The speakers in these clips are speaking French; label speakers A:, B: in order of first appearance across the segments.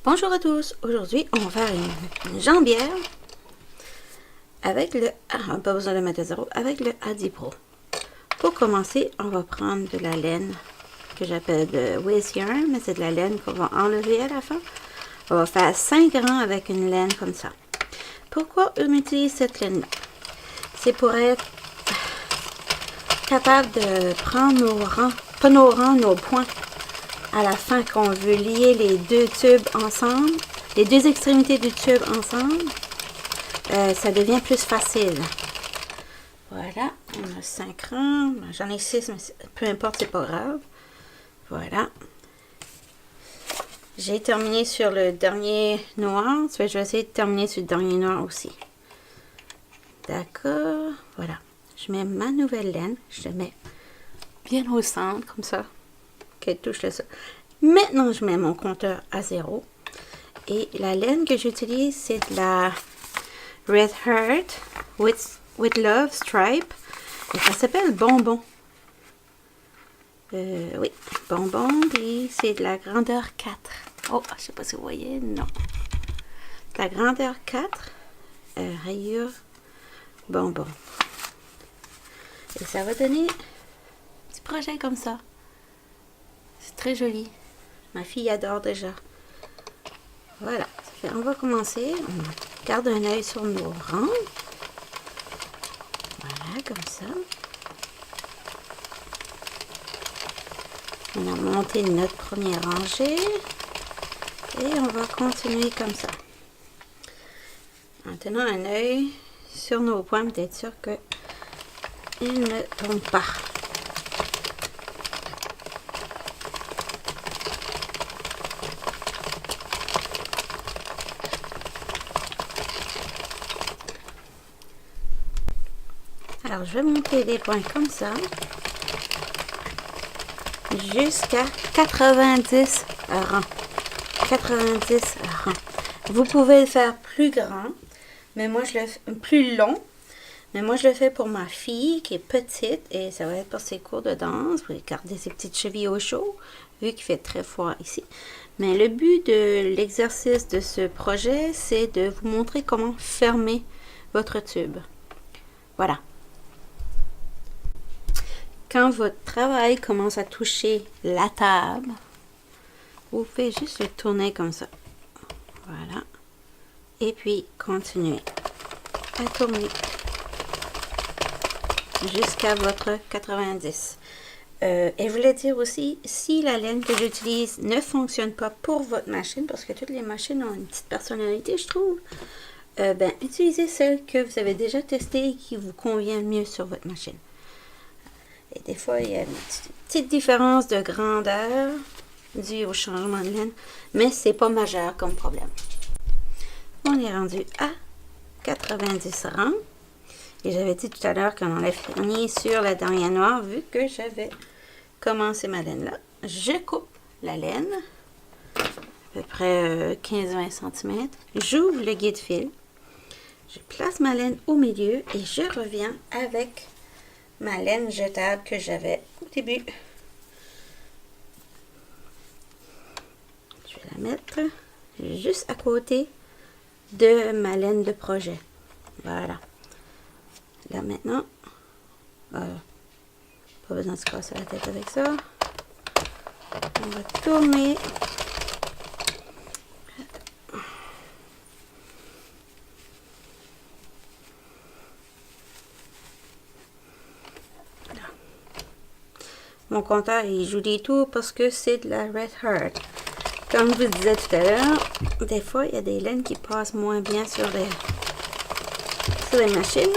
A: Bonjour à tous, aujourd'hui on va faire une jambière avec le, pas besoin de mettre à zéro, avec le Hadi Pro. Pour commencer, on va prendre de la laine que j'appelle de Wiz Yarn, mais c'est de la laine qu'on va enlever à la fin. On va faire 5 rangs avec une laine comme ça. Pourquoi on utilise cette laine-là? C'est pour être capable de prendre nos rangs, pas nos rangs, nos points. À la fin, qu'on veut lier les deux tubes ensemble, les deux extrémités du tube ensemble, ça devient plus facile. Voilà, on a 5 rangs, j'en ai 6, mais peu importe, c'est pas grave. Voilà. J'ai terminé sur le dernier noir, je vais essayer de terminer sur le dernier noir aussi. D'accord, voilà. Je mets ma nouvelle laine, je la mets bien au centre, comme ça. Qu'elle touche le sol. Maintenant, je mets mon compteur à 0. Et la laine que j'utilise, c'est de la Red Heart with Love Stripe. Et ça s'appelle Bonbon. Oui, Bonbon. Puis c'est de la grandeur 4. Oh, je sais pas si vous voyez. Non. La grandeur 4. Rayure Bonbon. Et ça va donner un petit projet comme ça. C'est très joli. Ma fille adore déjà. Voilà. On va commencer. On garde un œil sur nos rangs. Voilà, comme ça. On a monté notre première rangée. Et on va continuer comme ça. En tenant un œil sur nos points, d'être sûr qu'ils ne tombent pas. Alors, je vais monter des points comme ça jusqu'à 90 rangs. 90 rangs. Vous pouvez le faire plus grand, mais moi je le fais plus long. Mais moi je le fais pour ma fille qui est petite et ça va être pour ses cours de danse. Vous pouvez garder ses petites chevilles au chaud vu qu'il fait très froid ici. Mais le but de l'exercice de ce projet, c'est de vous montrer comment fermer votre tube. Voilà. Quand votre travail commence à toucher la table, vous pouvez juste le tourner comme ça. Voilà. Et puis, continuez à tourner jusqu'à votre 90. Et je voulais dire aussi, si la laine que j'utilise ne fonctionne pas pour votre machine, parce que toutes les machines ont une petite personnalité, je trouve, ben, utilisez celle que vous avez déjà testée et qui vous convient mieux sur votre machine. Et des fois, il y a une petite différence de grandeur due au changement de laine, mais c'est pas majeur comme problème. On est rendu à 90 rangs. Et j'avais dit tout à l'heure qu'on allait finir sur la dernière noire, vu que j'avais commencé ma laine là. Je coupe la laine, à peu près 15-20 cm. J'ouvre le guide-fil. Je place ma laine au milieu et je reviens avec ma laine jetable que j'avais au début. Je vais la mettre juste à côté de ma laine de projet. Voilà. Là maintenant, pas besoin de se casser la tête avec ça. On va tourner. Mon compteur, il joue des tours parce que c'est de la Red Heart. Comme je vous disais tout à l'heure, des fois, il y a des laines qui passent moins bien sur les machines.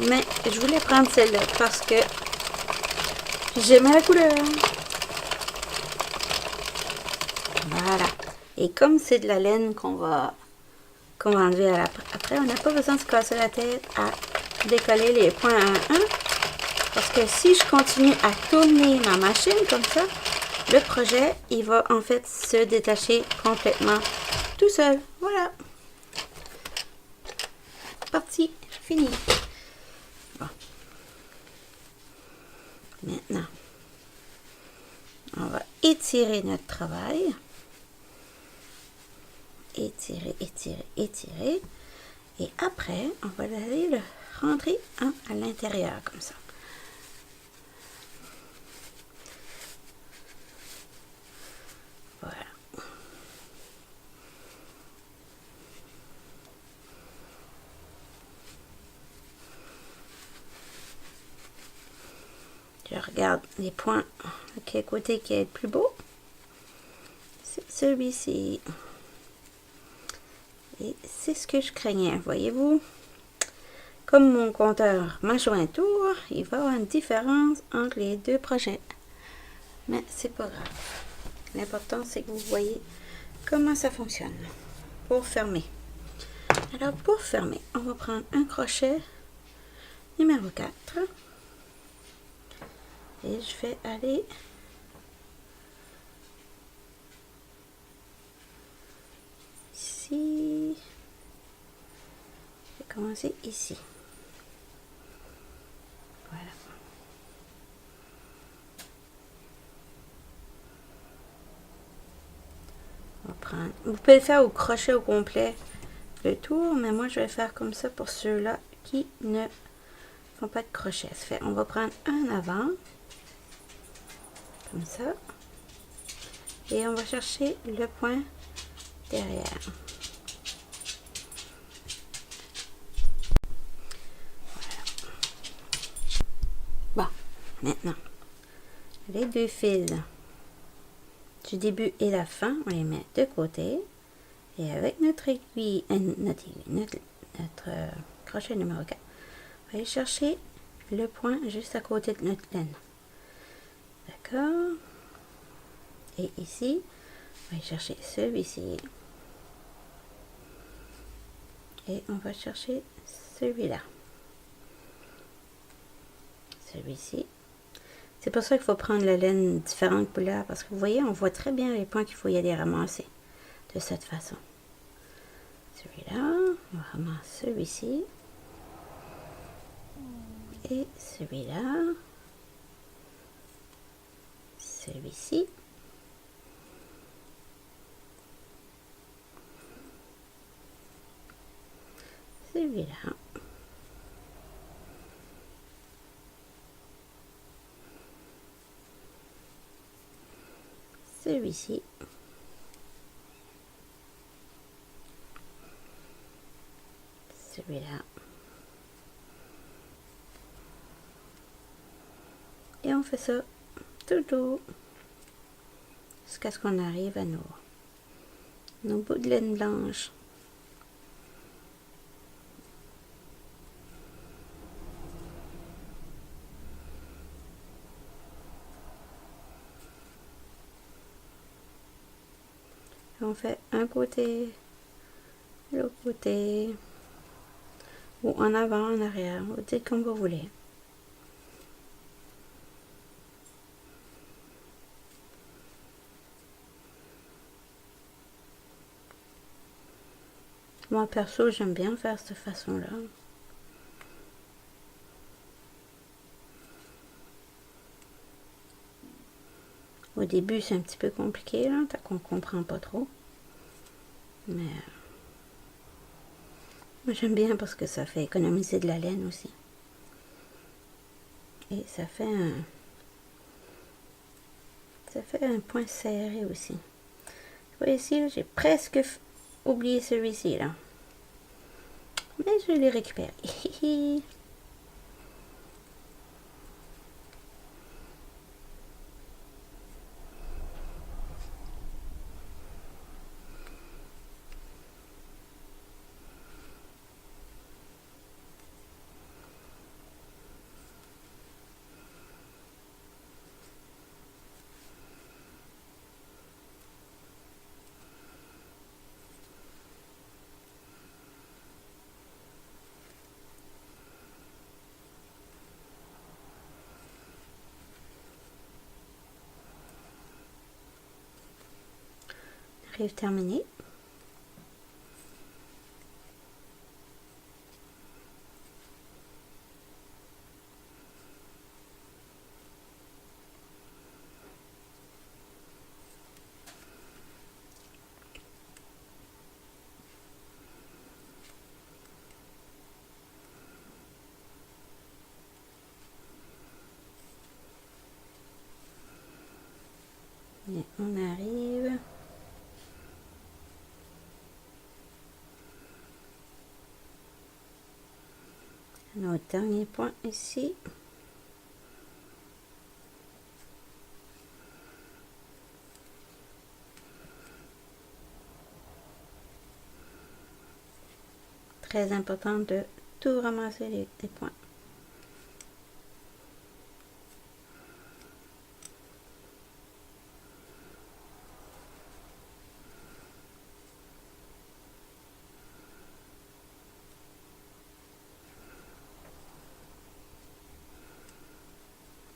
A: Mais je voulais prendre celle-là parce que j'aime la couleur. Voilà. Et comme c'est de la laine qu'on va enlever après, on n'a pas besoin de se casser la tête à décoller les points à un. Parce que si je continue à tourner ma machine comme ça, le projet, il va en fait se détacher complètement tout seul. Voilà. Parti. Fini. Bon. Maintenant, on va étirer étirer notre travail. Étirer, étirer, étirer. Et après, on va aller le rentrer à l'intérieur comme ça. Voilà. Je regarde les points. Quel côté qui est le plus beau? C'est celui-ci. Et c'est ce que je craignais, voyez-vous? Comme mon compteur m'a joué un tour, il va y avoir une différence entre les deux projets. Mais c'est pas grave. L'important, c'est que vous voyez comment ça fonctionne. Pour fermer. Alors, pour fermer, on va prendre un crochet numéro 4. Et je vais aller ici. Je vais commencer ici. Voilà. On va prendre. Vous pouvez le faire au crochet au complet le tour, mais moi je vais faire comme ça pour ceux-là qui ne font pas de crochet. Ça fait, on va prendre un avant, comme ça, et on va chercher le point derrière. Bon, maintenant, les deux fils du début et la fin, on les met de côté. Et avec notre aiguille, notre crochet numéro 4, on va aller chercher le point juste à côté de notre laine. D'accord? Et ici, on va aller chercher celui-ci. Et on va chercher celui-là. Celui-ci. C'est pour ça qu'il faut prendre la laine différentes couleurs, parce que vous voyez, on voit très bien les points qu'il faut y aller ramasser de cette façon. Celui-là, on va ramasser celui-ci. Et celui-là. Celui-ci. Celui-là. Celui-ci. Celui-là. Et on fait ça tout le tour jusqu'à ce qu'on arrive à nos bouts de laine blanche. On fait un côté, l'autre côté, ou en avant, en arrière, vous dites comme vous voulez. Moi, perso, j'aime bien faire cette façon-là. Au début, c'est un petit peu compliqué, là, tant qu'on comprend pas trop. Mais moi, j'aime bien parce que ça fait économiser de la laine aussi. Et ça fait un point serré aussi. Vous voyez ici, j'ai presque oublié celui-ci, là. Mais je l'ai récupéré. Arrive terminé. on arrive à notre dernier point ici. Très important de tout ramasser les points.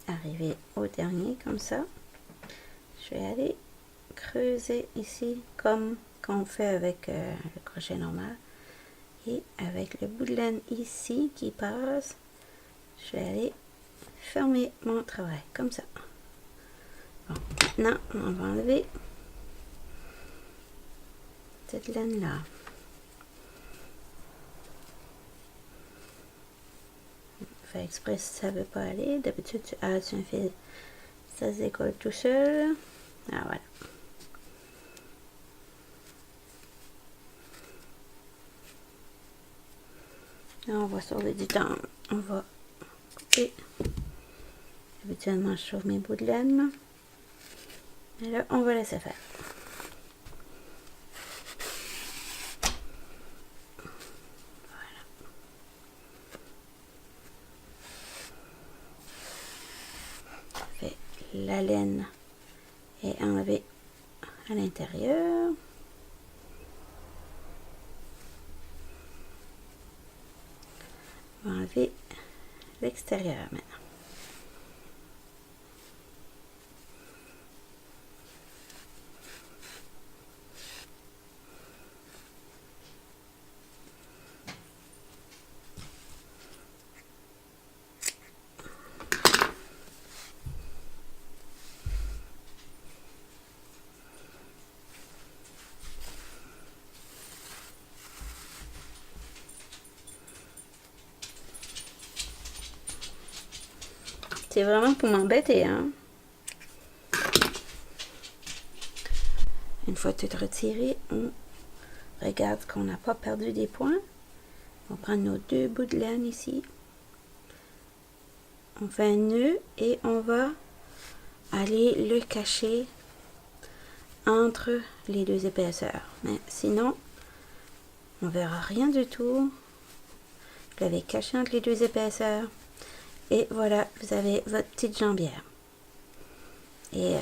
A: Arriver au dernier comme ça. Je vais aller creuser ici comme qu'on fait avec le crochet normal. Et avec le bout de laine ici qui passe, je vais aller fermer mon travail comme ça. Bon, maintenant, on va enlever cette laine là. Fait exprès si ça veut pas aller. D'habitude, tu as un fil, ça se décolle tout seul. Ah voilà. Là, on va sauver du temps. On va couper. Habituellement, je sauve mes bouts de laine. Et là, on va laisser faire. Voilà. Fait, la laine est enlevée à l'intérieur. On va enlever l'extérieur maintenant. C'est vraiment pour m'embêter, hein. Une fois tout retiré, on regarde qu'on n'a pas perdu des points. On prend nos deux bouts de laine ici. On fait un nœud et on va aller le cacher entre les deux épaisseurs. Mais sinon, on verra rien du tout. Je l'avais caché entre les deux épaisseurs. Et voilà, vous avez votre petite jambière. Et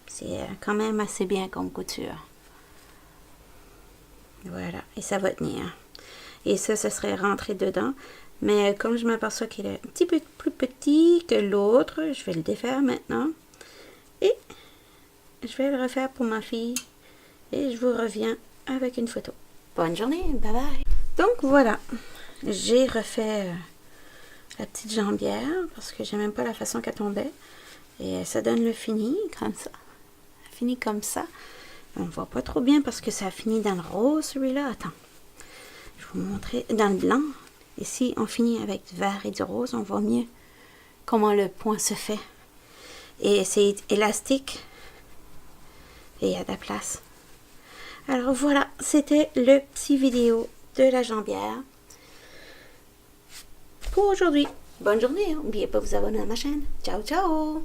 A: c'est quand même assez bien comme couture. Voilà, et ça va tenir. Et ça serait rentré dedans. Mais comme je m'aperçois qu'il est un petit peu plus petit que l'autre, je vais le défaire maintenant. Et je vais le refaire pour ma fille. Et je vous reviens avec une photo. Bonne journée, bye bye. Donc voilà, j'ai refait la petite jambière parce que j'aime même pas la façon qu'elle tombait. Et ça donne le fini comme ça. Fini comme ça. On voit pas trop bien parce que ça a fini dans le rose celui-là. Attends. Je vais vous montrer dans le blanc. Ici, on finit avec du vert et du rose. On voit mieux comment le point se fait. Et c'est élastique. Et il y a de la place. Alors voilà, c'était le petit vidéo de la jambière pour aujourd'hui. Bonne journée. N'oubliez pas de vous abonner à ma chaîne. Ciao, ciao.